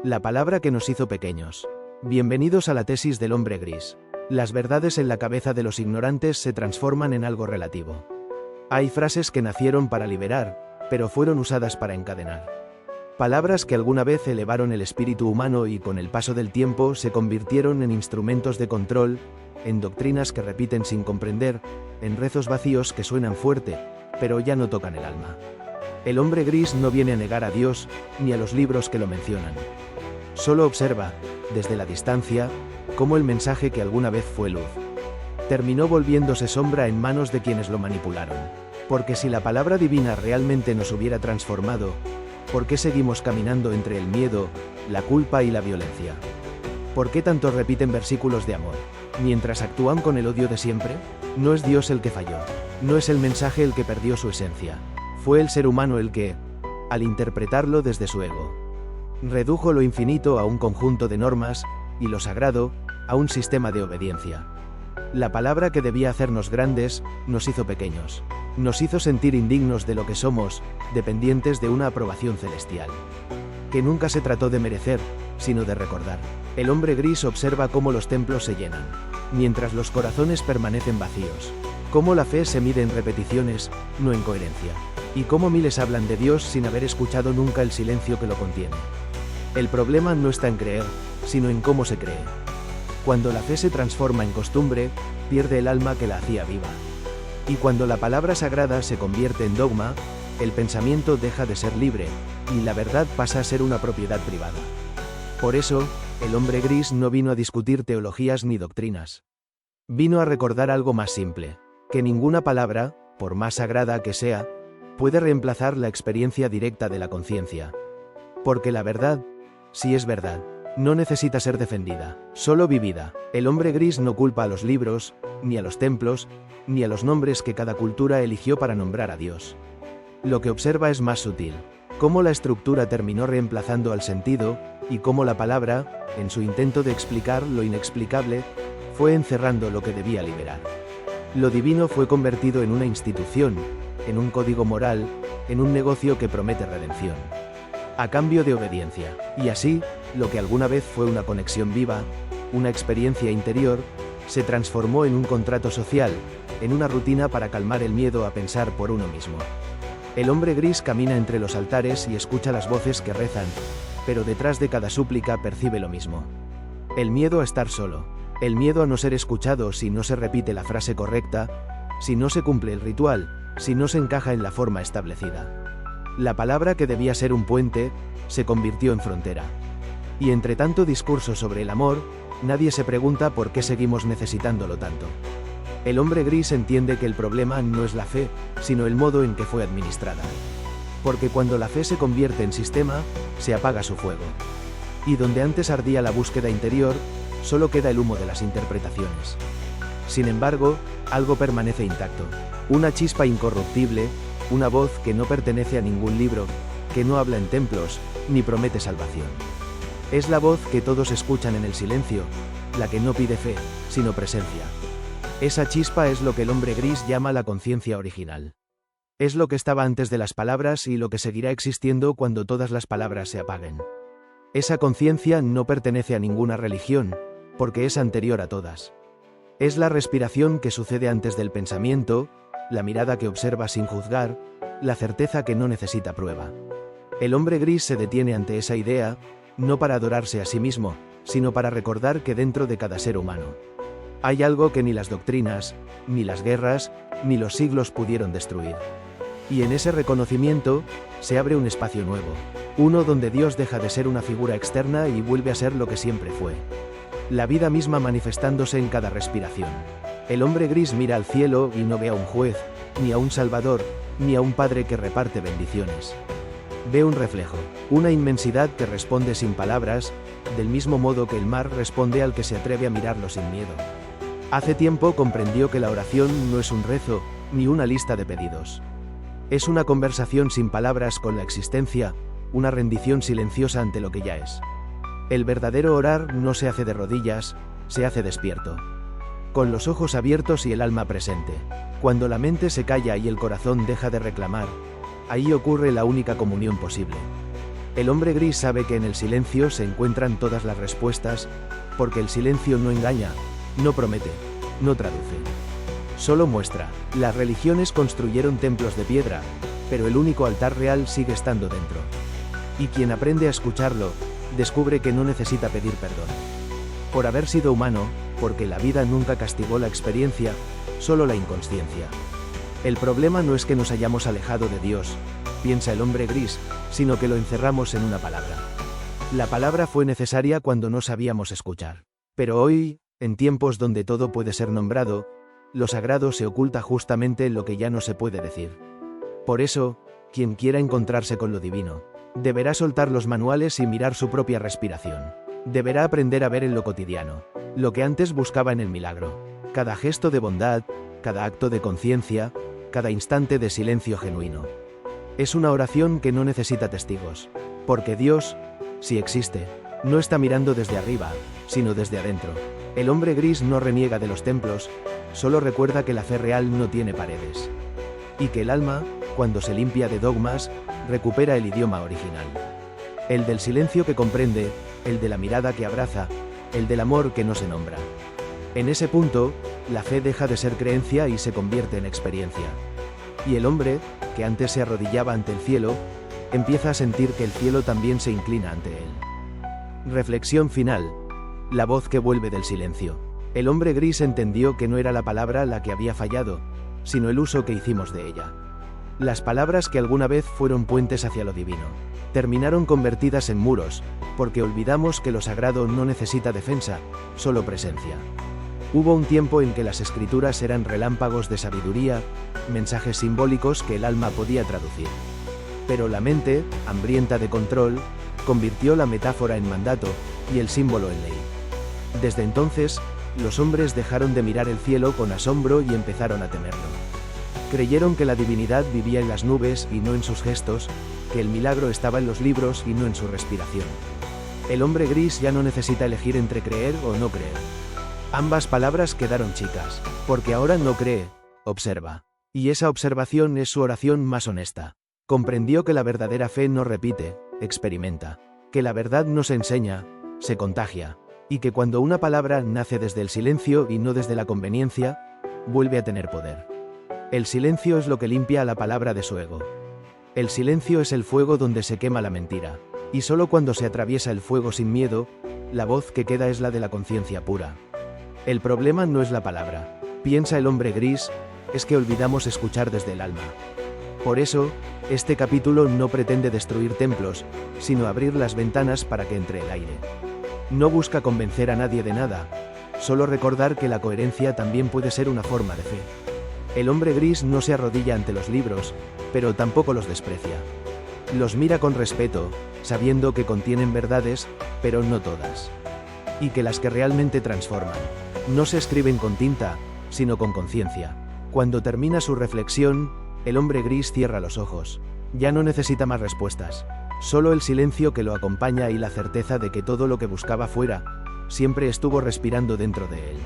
La palabra que nos hizo pequeños. Bienvenidos a la tesis del hombre gris. Las verdades en la cabeza de los ignorantes se transforman en algo relativo. Hay frases que nacieron para liberar, pero fueron usadas para encadenar. Palabras que alguna vez elevaron el espíritu humano y con el paso del tiempo se convirtieron en instrumentos de control, en doctrinas que repiten sin comprender, en rezos vacíos que suenan fuerte, pero ya no tocan el alma. El hombre gris no viene a negar a Dios, ni a los libros que lo mencionan. Solo observa, desde la distancia, cómo el mensaje que alguna vez fue luz terminó volviéndose sombra en manos de quienes lo manipularon. Porque si la palabra divina realmente nos hubiera transformado, ¿por qué seguimos caminando entre el miedo, la culpa y la violencia? ¿Por qué tantos repiten versículos de amor, mientras actúan con el odio de siempre? No es Dios el que falló, no es el mensaje el que perdió su esencia. Fue el ser humano el que, al interpretarlo desde su ego, redujo lo infinito a un conjunto de normas, y lo sagrado, a un sistema de obediencia. La palabra que debía hacernos grandes, nos hizo pequeños. Nos hizo sentir indignos de lo que somos, dependientes de una aprobación celestial. Que nunca se trató de merecer, sino de recordar. El hombre gris observa cómo los templos se llenan, mientras los corazones permanecen vacíos. Cómo la fe se mide en repeticiones, no en coherencia. Y cómo miles hablan de Dios sin haber escuchado nunca el silencio que lo contiene. El problema no está en creer, sino en cómo se cree. Cuando la fe se transforma en costumbre, pierde el alma que la hacía viva. Y cuando la palabra sagrada se convierte en dogma, el pensamiento deja de ser libre, y la verdad pasa a ser una propiedad privada. Por eso, el hombre gris no vino a discutir teologías ni doctrinas. Vino a recordar algo más simple, que ninguna palabra, por más sagrada que sea, puede reemplazar la experiencia directa de la conciencia. Porque la verdad, si es verdad, no necesita ser defendida, solo vivida. El hombre gris no culpa a los libros, ni a los templos, ni a los nombres que cada cultura eligió para nombrar a Dios. Lo que observa es más sutil, cómo la estructura terminó reemplazando al sentido, y cómo la palabra, en su intento de explicar lo inexplicable, fue encerrando lo que debía liberar. Lo divino fue convertido en una institución, en un código moral, en un negocio que promete redención, a cambio de obediencia. Y así, lo que alguna vez fue una conexión viva, una experiencia interior, se transformó en un contrato social, en una rutina para calmar el miedo a pensar por uno mismo. El hombre gris camina entre los altares y escucha las voces que rezan, pero detrás de cada súplica percibe lo mismo. El miedo a estar solo, el miedo a no ser escuchado si no se repite la frase correcta, si no se cumple el ritual, si no se encaja en la forma establecida. La palabra que debía ser un puente, se convirtió en frontera. Y entre tanto discurso sobre el amor, nadie se pregunta por qué seguimos necesitándolo tanto. El hombre gris entiende que el problema no es la fe, sino el modo en que fue administrada. Porque cuando la fe se convierte en sistema, se apaga su fuego. Y donde antes ardía la búsqueda interior, solo queda el humo de las interpretaciones. Sin embargo, algo permanece intacto. Una chispa incorruptible, una voz que no pertenece a ningún libro, que no habla en templos, ni promete salvación. Es la voz que todos escuchan en el silencio, la que no pide fe, sino presencia. Esa chispa es lo que el hombre gris llama la conciencia original. Es lo que estaba antes de las palabras y lo que seguirá existiendo cuando todas las palabras se apaguen. Esa conciencia no pertenece a ninguna religión, porque es anterior a todas. Es la respiración que sucede antes del pensamiento, la mirada que observa sin juzgar, la certeza que no necesita prueba. El hombre gris se detiene ante esa idea, no para adorarse a sí mismo, sino para recordar que dentro de cada ser humano hay algo que ni las doctrinas, ni las guerras, ni los siglos pudieron destruir. Y en ese reconocimiento, se abre un espacio nuevo, uno donde Dios deja de ser una figura externa y vuelve a ser lo que siempre fue. La vida misma manifestándose en cada respiración. El hombre gris mira al cielo y no ve a un juez, ni a un salvador, ni a un padre que reparte bendiciones. Ve un reflejo, una inmensidad que responde sin palabras, del mismo modo que el mar responde al que se atreve a mirarlo sin miedo. Hace tiempo comprendió que la oración no es un rezo, ni una lista de pedidos. Es una conversación sin palabras con la existencia, una rendición silenciosa ante lo que ya es. El verdadero orar no se hace de rodillas, se hace despierto. con los ojos abiertos y el alma presente. Cuando la mente se calla y el corazón deja de reclamar, ahí ocurre la única comunión posible. El hombre gris sabe que en el silencio se encuentran todas las respuestas, porque el silencio no engaña, no promete, no traduce. Solo muestra. Las religiones construyeron templos de piedra, pero el único altar real sigue estando dentro. Y quien aprende a escucharlo, descubre que no necesita pedir perdón. Por haber sido humano, porque la vida nunca castigó la experiencia, solo la inconsciencia. El problema no es que nos hayamos alejado de Dios, piensa el hombre gris, sino que lo encerramos en una palabra. La palabra fue necesaria cuando no sabíamos escuchar. Pero hoy, en tiempos donde todo puede ser nombrado, lo sagrado se oculta justamente en lo que ya no se puede decir. Por eso, quien quiera encontrarse con lo divino, deberá soltar los manuales y mirar su propia respiración. Deberá aprender a ver en lo cotidiano, lo que antes buscaba en el milagro. Cada gesto de bondad, cada acto de conciencia, cada instante de silencio genuino. Es una oración que no necesita testigos, porque Dios, si existe, no está mirando desde arriba, sino desde adentro. El hombre gris no reniega de los templos, solo recuerda que la fe real no tiene paredes. Y que el alma, cuando se limpia de dogmas, recupera el idioma original. El del silencio que comprende, el de la mirada que abraza, el del amor que no se nombra. En ese punto, la fe deja de ser creencia y se convierte en experiencia. Y el hombre, que antes se arrodillaba ante el cielo, empieza a sentir que el cielo también se inclina ante él. Reflexión final. La voz que vuelve del silencio. El hombre gris entendió que no era la palabra la que había fallado, sino el uso que hicimos de ella. Las palabras que alguna vez fueron puentes hacia lo divino, terminaron convertidas en muros, porque olvidamos que lo sagrado no necesita defensa, solo presencia. Hubo un tiempo en que las escrituras eran relámpagos de sabiduría, mensajes simbólicos que el alma podía traducir. Pero la mente, hambrienta de control, convirtió la metáfora en mandato, y el símbolo en ley. Desde entonces, los hombres dejaron de mirar el cielo con asombro y empezaron a temerlo. Creyeron que la divinidad vivía en las nubes y no en sus gestos, que el milagro estaba en los libros y no en su respiración. El hombre gris ya no necesita elegir entre creer o no creer. Ambas palabras quedaron chicas, porque ahora no cree, observa. Y esa observación es su oración más honesta. Comprendió que la verdadera fe no repite, experimenta. Que la verdad no se enseña, se contagia. Y que cuando una palabra nace desde el silencio y no desde la conveniencia, vuelve a tener poder. El silencio es lo que limpia a la palabra de su ego. El silencio es el fuego donde se quema la mentira. Y solo cuando se atraviesa el fuego sin miedo, la voz que queda es la de la conciencia pura. El problema no es la palabra, piensa el hombre gris, es que olvidamos escuchar desde el alma. Por eso, este capítulo no pretende destruir templos, sino abrir las ventanas para que entre el aire. No busca convencer a nadie de nada, solo recordar que la coherencia también puede ser una forma de fe. El hombre gris no se arrodilla ante los libros, pero tampoco los desprecia. Los mira con respeto, sabiendo que contienen verdades, pero no todas. Y que las que realmente transforman, no se escriben con tinta, sino con conciencia. Cuando termina su reflexión, el hombre gris cierra los ojos. Ya no necesita más respuestas. Solo el silencio que lo acompaña y la certeza de que todo lo que buscaba fuera, siempre estuvo respirando dentro de él.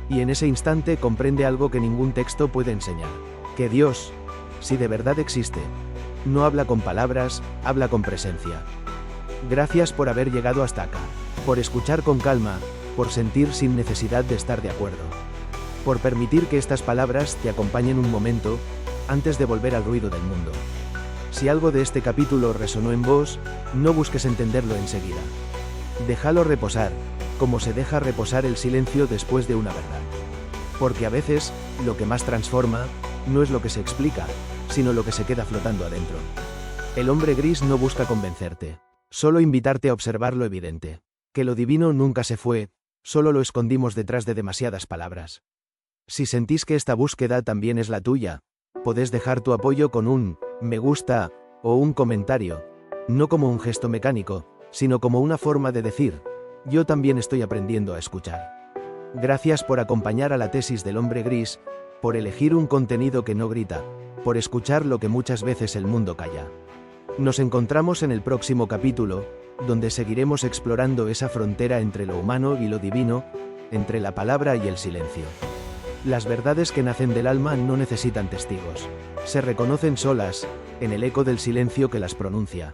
Y en ese instante comprende algo que ningún texto puede enseñar. Que Dios, si de verdad existe, no habla con palabras, habla con presencia. Gracias por haber llegado hasta acá. Por escuchar con calma, por sentir sin necesidad de estar de acuerdo. Por permitir que estas palabras te acompañen un momento, antes de volver al ruido del mundo. Si algo de este capítulo resonó en vos, no busques entenderlo enseguida. Déjalo reposar, como se deja reposar el silencio después de una verdad. Porque a veces, lo que más transforma, no es lo que se explica, sino lo que se queda flotando adentro. El hombre gris no busca convencerte, solo invitarte a observar lo evidente. Que lo divino nunca se fue, solo lo escondimos detrás de demasiadas palabras. Si sentís que esta búsqueda también es la tuya, podés dejar tu apoyo con un me gusta o un comentario, no como un gesto mecánico, sino como una forma de decir, yo también estoy aprendiendo a escuchar. Gracias por acompañar a la tesis del hombre gris, por elegir un contenido que no grita, por escuchar lo que muchas veces el mundo calla. Nos encontramos en el próximo capítulo, donde seguiremos explorando esa frontera entre lo humano y lo divino, entre la palabra y el silencio. Las verdades que nacen del alma no necesitan testigos. Se reconocen solas, en el eco del silencio que las pronuncia.